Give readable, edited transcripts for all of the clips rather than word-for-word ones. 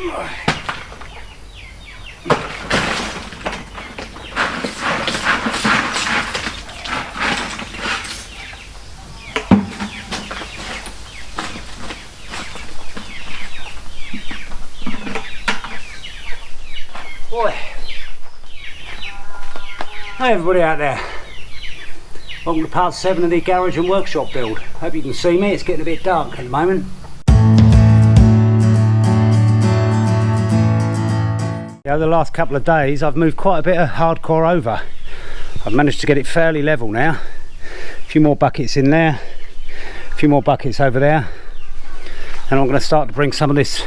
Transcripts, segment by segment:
Boy. Hi everybody out there. Welcome to part 7 of the garage and workshop build. Hope you can see me, it's getting a bit dark at the moment. Over the last couple of days I've moved quite a bit of hardcore over. I've managed to get it fairly level now. A few more buckets in there, a few more buckets over there, and I'm going to start to bring some of this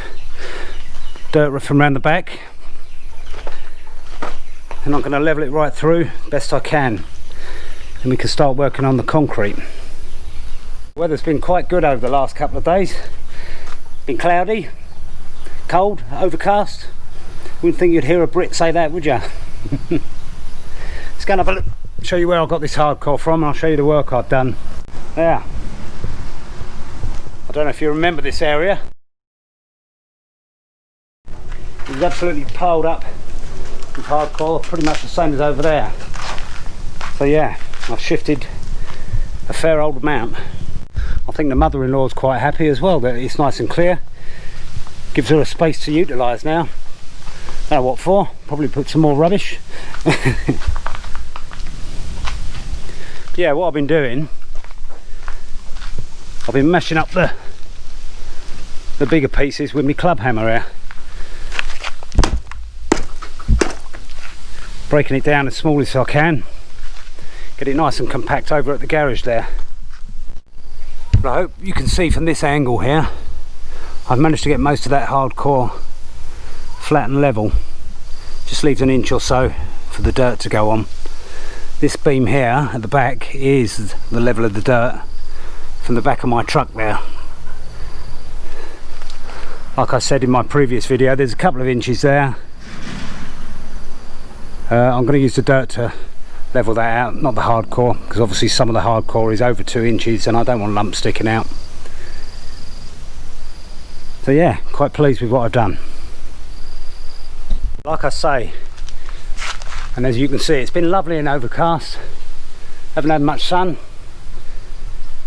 dirt from around the back, and I'm going to level it right through best I can, and we can start working on the concrete. The weather's been quite good over the last couple of days. Been cloudy, cold, overcast. Wouldn't think you'd hear a Brit say that, would you? Let's go and have a look, show you where I got this hardcore from, and I'll show you the work I've done. There. I don't know if you remember this area. It was absolutely piled up with hardcore, pretty much the same as over there. So yeah, I've shifted a fair old amount. I think the mother-in-law's quite happy as well that it's nice and clear. Gives her a space to utilise now. Don't know what for, probably put some more rubbish. Yeah, what I've been doing, I've been mashing up the bigger pieces with my club hammer here. Breaking it down as small as I can. Get it nice and compact over at the garage there. But I hope you can see from this angle here, I've managed to get most of that hardcore flat and level. Just leaves an inch or so for the dirt to go on. This beam here at the back is the level of the dirt from the back of my truck there. Like I said in my previous video, there's a couple of inches there. I'm going to use the dirt to level that out, not the hardcore, because obviously some of the hardcore is over 2 inches and I don't want lumps sticking out. So yeah, quite pleased with what I've done. Like I say, and as you can see, it's been lovely and overcast. Haven't had much sun.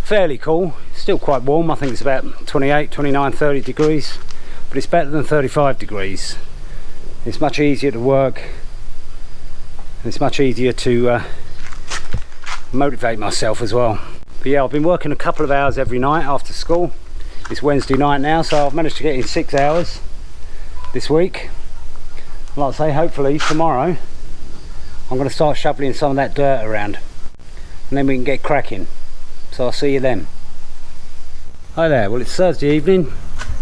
Fairly cool, still quite warm. I think it's about 28, 29, 30 degrees, but it's better than 35 degrees. It's much easier to work, and it's much easier to motivate myself as well. But yeah, I've been working a couple of hours every night after school. It's Wednesday night now, so I've managed to get in 6 hours this week. Like I say, hopefully tomorrow I'm going to start shoveling some of that dirt around, and then we can get cracking. So I'll see you then. Hi there, well it's Thursday evening,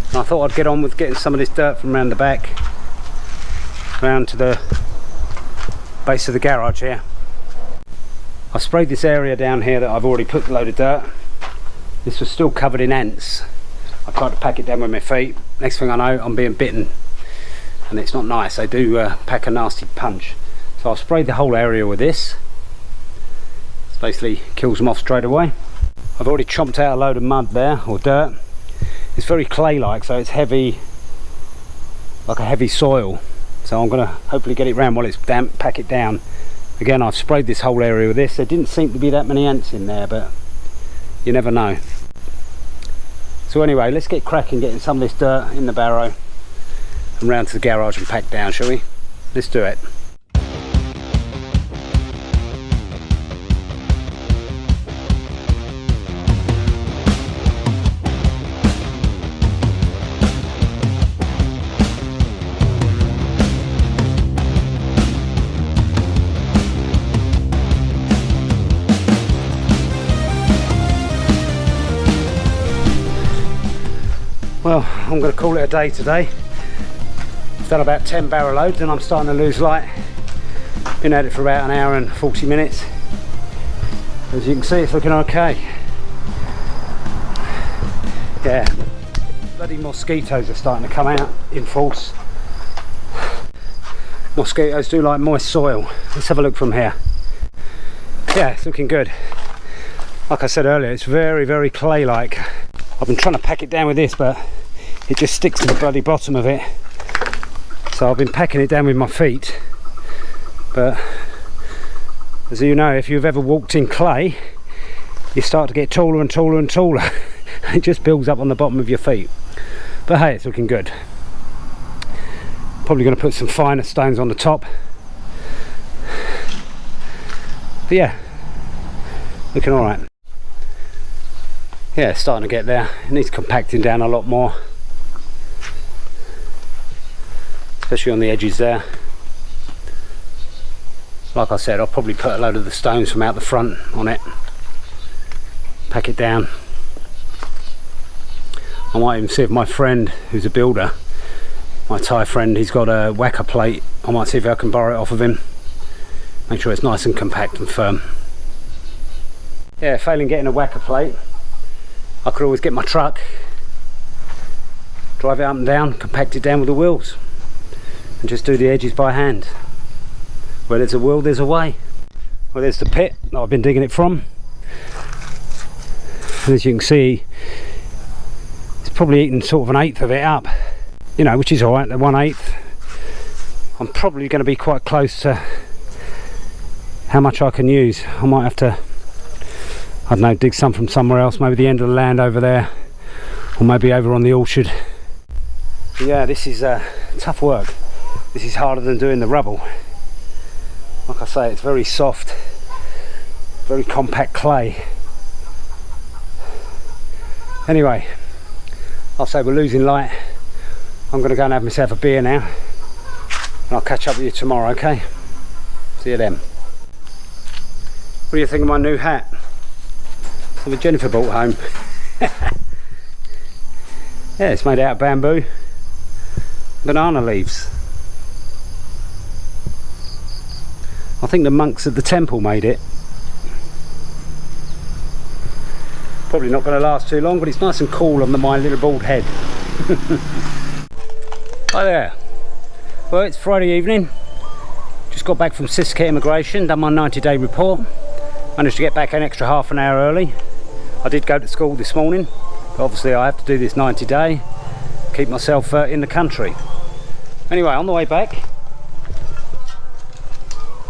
and I thought I'd get on with getting some of this dirt from around the back round to the base of the garage here. I've sprayed this area down here that I've already put a load of dirt. This was still covered in ants. I tried to pack it down with my feet. Next thing I know, I'm being bitten, and it's not nice. They do pack a nasty punch. So I've sprayed the whole area with this. This basically kills them off straight away. I've already chomped out a load of mud there, or dirt. It's very clay-like, so it's heavy, like a heavy soil. So I'm going to hopefully get it round while it's damp, pack it down. Again, I've sprayed this whole area with this. There didn't seem to be that many ants in there, but you never know. So anyway, let's get cracking, getting some of this dirt in the barrow and round to the garage and pack down, shall we? Let's do it. Well, I'm going to call it a day today. I've done about 10 barrow loads and I'm starting to lose light. Been at it for about an hour and 40 minutes. As you can see, it's looking okay. Yeah, bloody mosquitoes are starting to come out in force. Mosquitoes do like moist soil. Let's have a look from here. Yeah, it's looking good. Like I said earlier, it's very, very clay-like. I've been trying to pack it down with this, but it just sticks to the bloody bottom of it. So I've been packing it down with my feet, but as you know, if you've ever walked in clay, you start to get taller and taller and taller. It just builds up on the bottom of your feet. But hey, it's looking good. Probably going to put some finer stones on the top. But yeah, looking alright. Yeah, it's starting to get there. It needs compacting down a lot more, especially on the edges there. Like I said, I'll probably put a load of the stones from out the front on it, pack it down. I might even see if my friend who's a builder, my Thai friend, he's got a whacker plate. I might see if I can borrow it off of him, make sure it's nice and compact and firm. Yeah, failing getting a whacker plate, I could always get my truck, drive it up and down, compact it down with the wheels, and just do the edges by hand. Where there's a will, there's a way. Well, there's the pit that I've been digging it from. And as you can see, it's probably eaten sort of an eighth of it up, you know, which is alright, the 1/8. I'm probably going to be quite close to how much I can use. I might have to, I don't know, dig some from somewhere else, maybe the end of the land over there, or maybe over on the orchard. But yeah, this is tough work. This is harder than doing the rubble. Like I say, it's very soft, very compact clay. Anyway, I'll say we're losing light. I'm going to go and have myself a beer now, and I'll catch up with you tomorrow, okay? See you then. What do you think of my new hat? That Jennifer brought home. Yeah, it's made out of bamboo, banana leaves. I think the monks at the temple made it. Probably not going to last too long, but it's nice and cool on my little bald head. Hi there. Well, it's Friday evening. Just got back from Siska Immigration, done my 90-day report. Managed to get back an extra half an hour early. I did go to school this morning, but obviously I have to do this 90-day, keep myself in the country. Anyway, on the way back,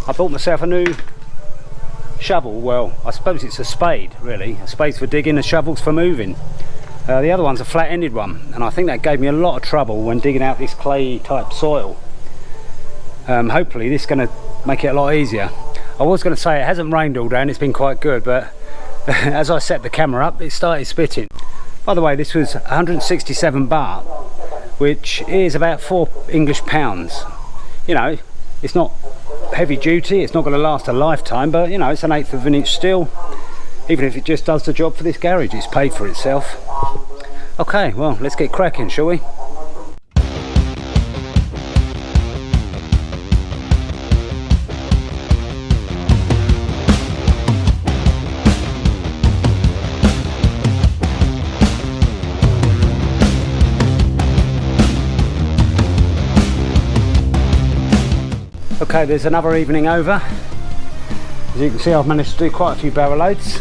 I bought myself a new shovel. Well, I suppose it's a spade, really. A spade's for digging, a shovel's for moving. The other one's a flat-ended one, and I think that gave me a lot of trouble when digging out this clay type soil. Hopefully this is going to make it a lot easier. I was going to say it hasn't rained all day and it's been quite good, but as I set the camera up, it started spitting. By the way, this was 167 baht, which is about 4 English pounds. You know, it's not heavy duty, it's not going to last a lifetime, but you know, it's an 1/8 of an inch steel. Even if it just does the job for this garage, it's paid for itself. Okay, well, let's get cracking, shall we? Okay, there's another evening over. As you can see, I've managed to do quite a few barrel loads.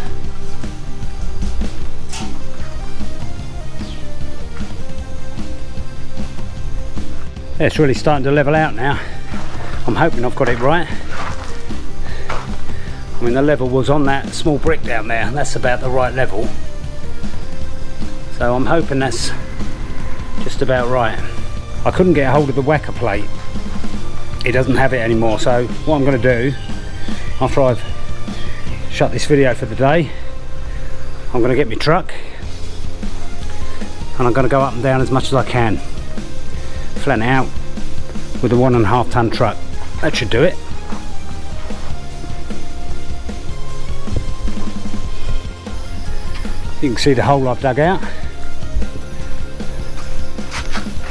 Yeah, it's really starting to level out now. I'm hoping I've got it right. I mean, the level was on that small brick down there, and that's about the right level. So I'm hoping that's just about right. I couldn't get a hold of the whacker plate. It doesn't have it anymore, so what I'm going to do, after I've shut this video for the day, I'm going to get my truck and I'm going to go up and down as much as I can, flatten it out with a 1.5 ton truck. That should do it. You can see the hole I've dug out.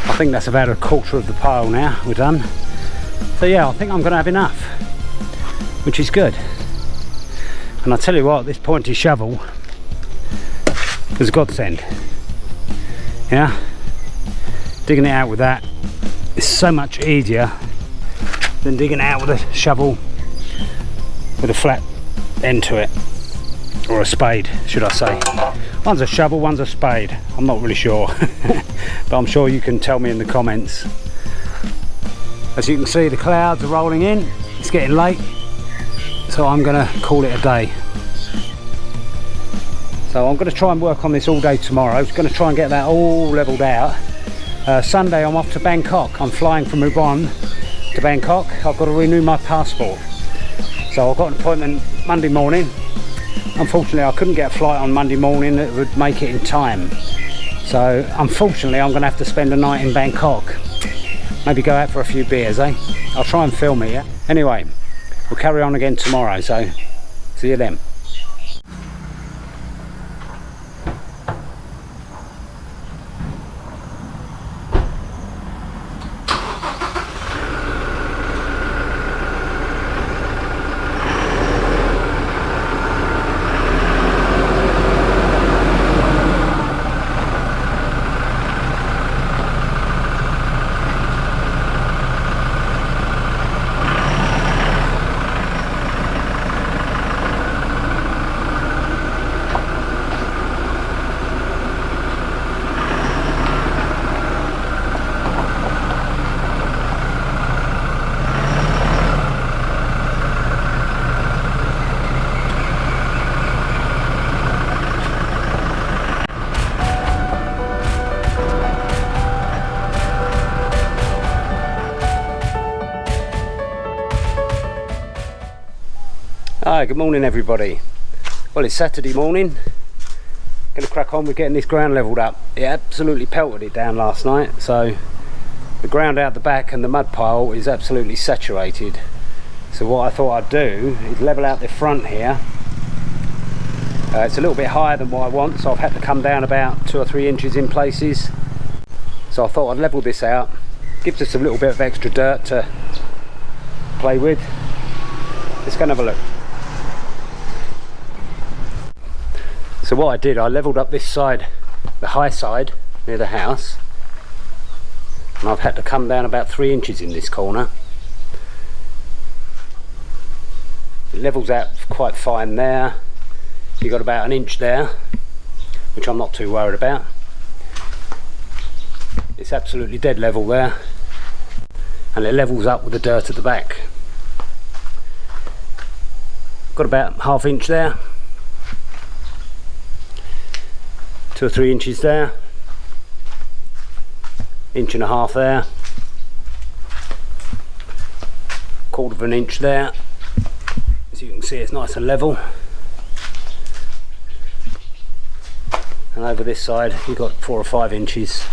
I think that's about 1/4 of the pile now, we're done. So yeah, I think I'm going to have enough, which is good. And I tell you what, this pointy shovel is a godsend. Yeah, digging it out with that is so much easier than digging it out with a shovel with a flat end to it, or a spade, should I say. One's a shovel, one's a spade. I'm not really sure, but I'm sure you can tell me in the comments. As you can see, the clouds are rolling in. It's getting late, so I'm going to call it a day. So I'm going to try and work on this all day tomorrow. I'm going to try and get that all levelled out. Sunday I'm off to Bangkok. I'm flying from Ubon to Bangkok. I've got to renew my passport. So I've got an appointment Monday morning. Unfortunately I couldn't get a flight on Monday morning that would make it in time. So unfortunately I'm going to have to spend a night in Bangkok. Maybe go out for a few beers, eh? I'll try and film it, yeah? Anyway, we'll carry on again tomorrow, so see you then. Hi, good morning everybody. Well, it's Saturday morning. Gonna crack on with getting this ground levelled up. It absolutely pelted it down last night, so the ground out the back and the mud pile is absolutely saturated. So what I thought I'd do is level out the front here. It's a little bit higher than what I want, so I've had to come down about 2 or 3 inches in places. So I thought I'd level this out. Gives us a little bit of extra dirt to play with. Let's go and have a look. So what I did, I levelled up this side, the high side near the house, and I've had to come down about 3 inches in this corner. It levels out quite fine there. You've got about 1 inch there, which I'm not too worried about. It's absolutely dead level there, and it levels up with the dirt at the back. Got about 1/2 inch there. 2 or 3 inches there, 1.5 inches there, 1/4 inch there. As you can see, it's nice and level. And over this side you've got 4 or 5 inches.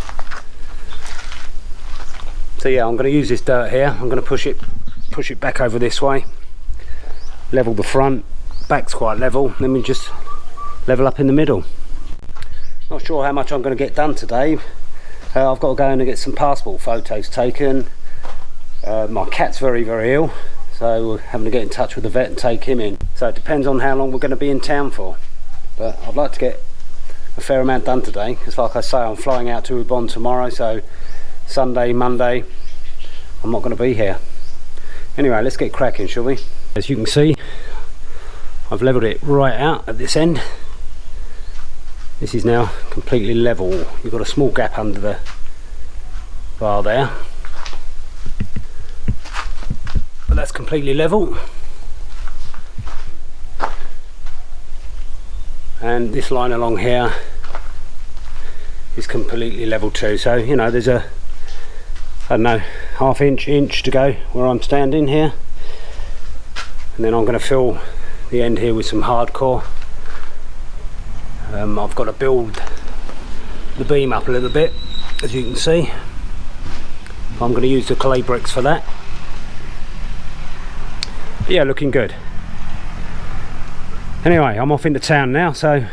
So yeah, I'm going to use this dirt here. I'm going to push it back over this way, level the front, back's quite level, then we just level up in the middle. Not sure how much I'm going to get done today. I've got to go in and get some passport photos taken. My cat's very ill, so we're having to get in touch with the vet and take him in. So it depends on how long we're going to be in town for. But I'd like to get a fair amount done today, because like I say, I'm flying out to Ubon tomorrow, so Sunday, Monday, I'm not going to be here. Anyway, let's get cracking, shall we? As you can see, I've levelled it right out at this end. This is now completely level. You've got a small gap under the bar there, but that's completely level. And this line along here is completely level too. So, you know, there's a, I don't know, 1/2 inch to go where I'm standing here. And then I'm going to fill the end here with some hardcore. I've got to build the beam up a little bit, as you can see. I'm going to use the clay bricks for that. But yeah, looking good. Anyway, I'm off into town now, so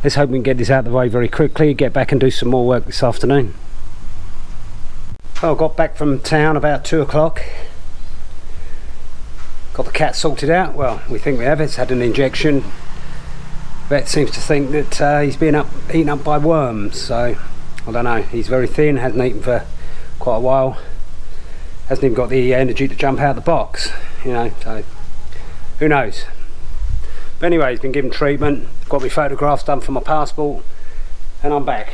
let's hope we can get this out of the way very quickly, get back and do some more work this afternoon. Well, I got back from town about 2 o'clock. Got the cat sorted out. Well, we think we have. It's had an injection. Vet seems to think that he's been eaten up by worms, so I don't know. He's very thin, hasn't eaten for quite a while, hasn't even got the energy to jump out of the box, you know, so who knows. But anyway, he's been given treatment, got my photographs done for my passport, and I'm back.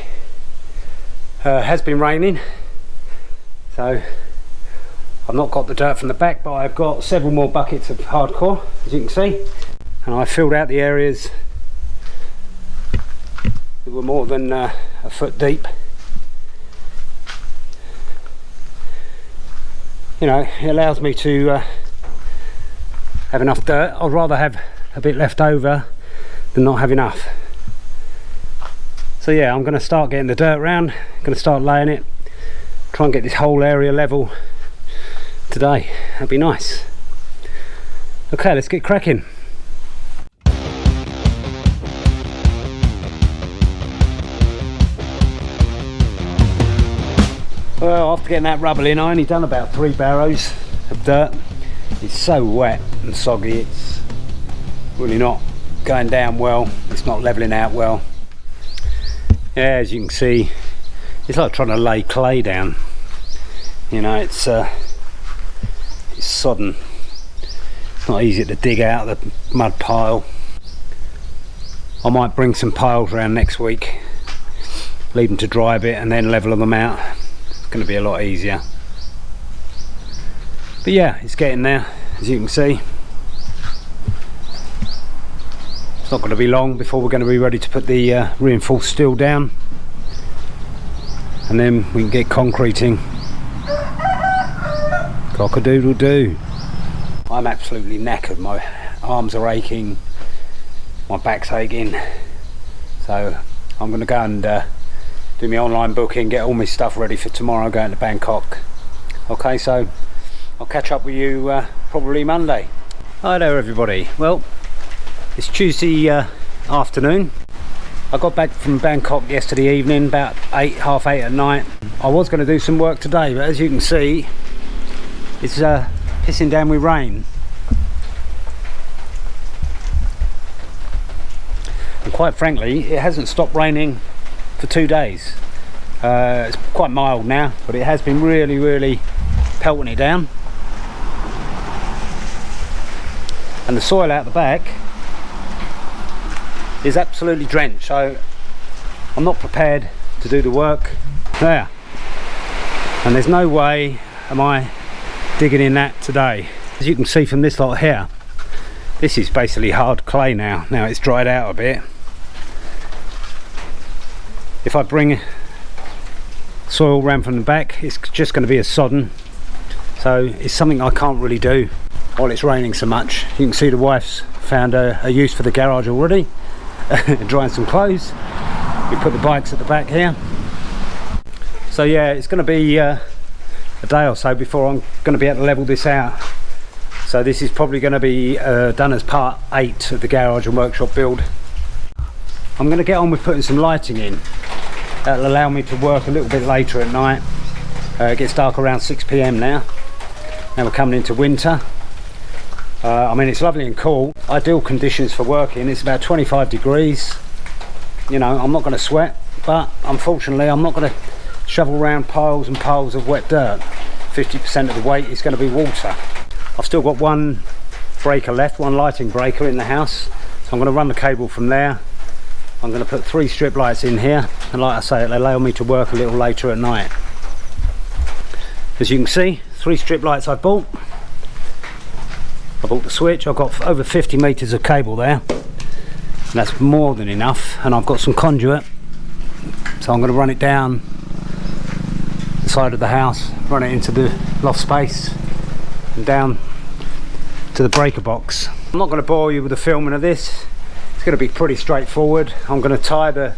Has been raining, so I've not got the dirt from the back, but I've got several more buckets of hardcore, as you can see, and I filled out the areas that were more than a foot deep. You know, it allows me to have enough dirt. I'd rather have a bit left over than not have enough. So yeah, I'm going to start getting the dirt round, going to start laying it, try and get this whole area level today. That'd be nice. Okay, let's get cracking. Well, after getting that rubble in, I only done about 3 barrows of dirt. It's so wet and soggy, it's really not going down well, it's not levelling out well. Yeah, as you can see, it's like trying to lay clay down. You know, it's sodden. It's not easy to dig out the mud pile. I might bring some piles around next week, leave them to dry a bit and then level them out. It's going to be a lot easier. But yeah, it's getting there, as you can see. It's not going to be long before we're going to be ready to put the reinforced steel down, and then we can get concreting. Cock-a-doodle-doo. I'm absolutely knackered. My arms are aching, my back's aching, so I'm going to go and do my online booking, get all my stuff ready for tomorrow going to Bangkok. Okay, so I'll catch up with you probably Monday. Hi there everybody. Well, it's Tuesday afternoon. I got back from Bangkok yesterday evening about half eight at night. I was going to do some work today, but as you can see, it's pissing down with rain. And quite frankly, it hasn't stopped raining for 2 days. It's quite mild now, but it has been really pelting it down. And the soil out the back is absolutely drenched, so I'm not prepared to do the work there, and there's no way am I digging in that today. As you can see from this lot here, this is basically hard clay now. Now it's dried out a bit. If I bring soil round from the back, it's just going to be a sodden, so it's something I can't really do while it's raining so much. You can see the wife's found a use for the garage already. Drying some clothes. We put the bikes at the back here. So yeah, it's going to be a day or so before I'm going to be able to level this out. So this is probably going to be done as part 8 of the garage and workshop build. I'm going to get on with putting some lighting in. That'll allow me to work a little bit later at night. It gets dark around 6 PM now. Now we're coming into winter. I mean, it's lovely and cool. Ideal conditions for working. It's about 25 degrees. You know, I'm not going to sweat, but unfortunately I'm not going to shovel around piles and piles of wet dirt. 50% of the weight is going to be water. I've still got one breaker left, one lighting breaker in the house, so I'm going to run the cable from there. I'm going to put 3 strip lights in here, and like I say, it'll allow me to work a little later at night. As you can see, 3 strip lights I bought the switch. I've got over 50 meters of cable there, and that's more than enough, and I've got some conduit, so I'm going to run it down the side of the house, run it into the loft space and down to the breaker box. I'm not going to bore you with the filming of this. It's going to be pretty straightforward. I'm going to tie the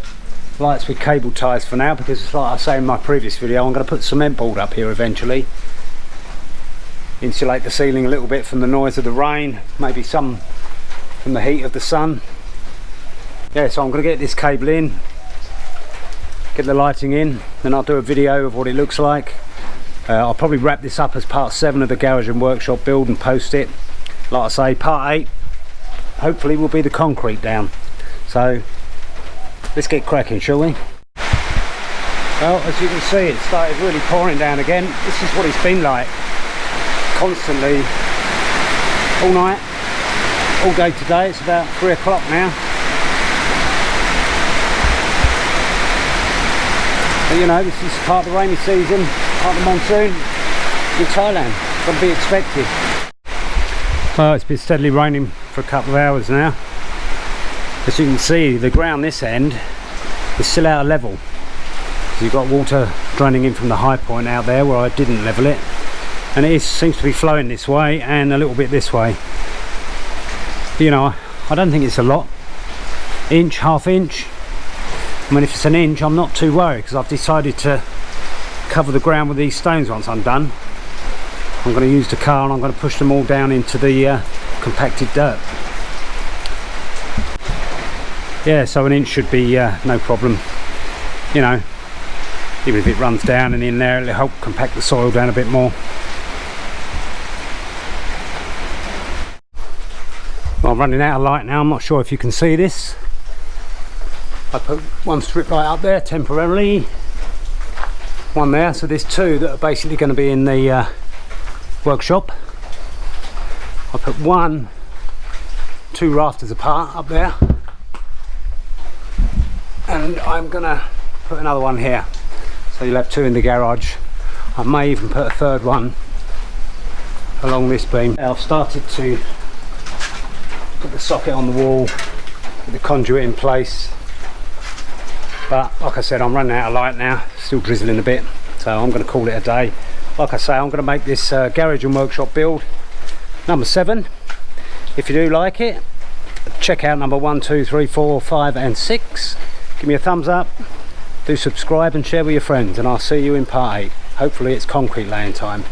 lights with cable ties for now, because like I say in my previous video, I'm going to put cement board up here eventually, insulate the ceiling a little bit from the noise of the rain, maybe some from the heat of the sun. Yeah, so I'm going to get this cable in, get the lighting in, then I'll do a video of what it looks like. I'll probably wrap this up as part 7 of the garage and workshop build and post it. Like I say, part 8 hopefully will be the concrete down. So let's get cracking, shall we? Well, as you can see, it started really pouring down again. This is what it's been like constantly all night, all day today. It's about 3 o'clock now, but you know, this is part of the rainy season, part of the monsoon in Thailand. can be expected. Well, it's been steadily raining for a couple of hours now. As you can see, the ground this end is still out of level. You've got water draining in from the high point out there where I didn't level it, and it seems to be flowing this way and a little bit this way. You know, I don't think it's a lot. Inch, half inch. I mean, if it's an inch, I'm not too worried, because I've decided to cover the ground with these stones once I'm done. I'm going to use the car and I'm going to push them all down into the compacted dirt. Yeah, so an inch should be no problem. You know, even if it runs down and in there, it'll help compact the soil down a bit more. Well, I'm running out of light now. I'm not sure if you can see this. I put one strip light up there temporarily, one there, so there's two that are basically going to be in the workshop. I put two rafters apart up there, and I'm going to put another one here. So you'll have two in the garage. I may even put a third one along this beam. I've started to put the socket on the wall, put the conduit in place, but like I said, I'm running out of light now, still drizzling a bit, so I'm going to call it a day. Like I say, I'm going to make this garage and workshop build number 7. If you do like it, check out number 1, 2, 3, 4, 5 and 6. Give me a thumbs up. Do subscribe and share with your friends, and I'll see you in part 8. Hopefully it's concrete laying time.